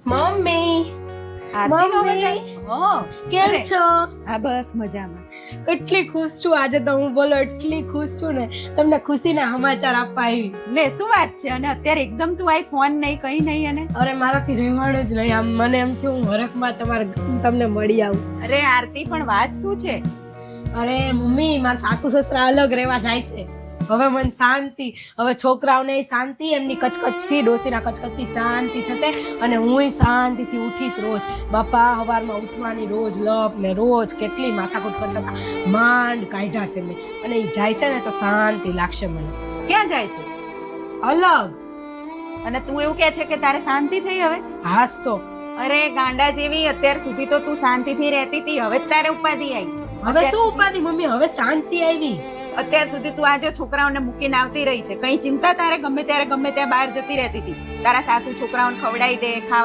Mummy આરતીનો mummy. મજા હો કેમ અરે, છો? હા બસ મજામાં. કેટલી ખુશ છું આજે તો હું બોલો એટલી ખુશ છું ને તમને ખુશીના સમાચાર આપવા આવી. લે શું વાત છે? અને અત્યારે એકદમ તું આઈ ફોન નહીં કઈ નહીં અને અરે મારાથી રહેવાનું જ નહીં આમ મને એમ થયું હું હરખમાં તમને મળી આવું. અરે આરતી પણ વાત શું છે? અરે મમ્મી મારા સાસુ સસરા અલગ રહેવા જાય છે. હવે મને શાંતિ, હવે છોકરાઓને શાંતિ, એમની કચકચથી ડોસીના કચકચથી શાંતિ થશે અને હુંય શાંતિથી ઉઠીશ રોજ. બાપા સવારમાં ઉઠવાની રોજ લપ ને રોજ કેટલી માથાકૂટ કરતા હતા, માંડ કાઢ્યા છે મેં. અને એ જાય છે ને તો શાંતિ લાગશે મને. ક્યાં જાય છે? અલગ અને તું એવું કહે છે કે તારે શાંતિ થઈ હવે? હાસ તો અરે ગાંડા જેવી અત્યાર સુધી તો તું શાંતિથી રહેતી હતી, હવે જ તારે ઉપાધિ આવી. હવે શું ઉપાધિ મમ્મી, હવે શાંતિ આવી. અત્યાર સુધી તું આજે છોકરાઓને મૂકીને આવતી રહી છે, કઈ ચિંતા તારે ગમે ત્યારે ગમે ત્યાં બહાર જતી રહેતી હતી. તારા સાસુ છોકરાઓને ખવડાવી દે, ખાવા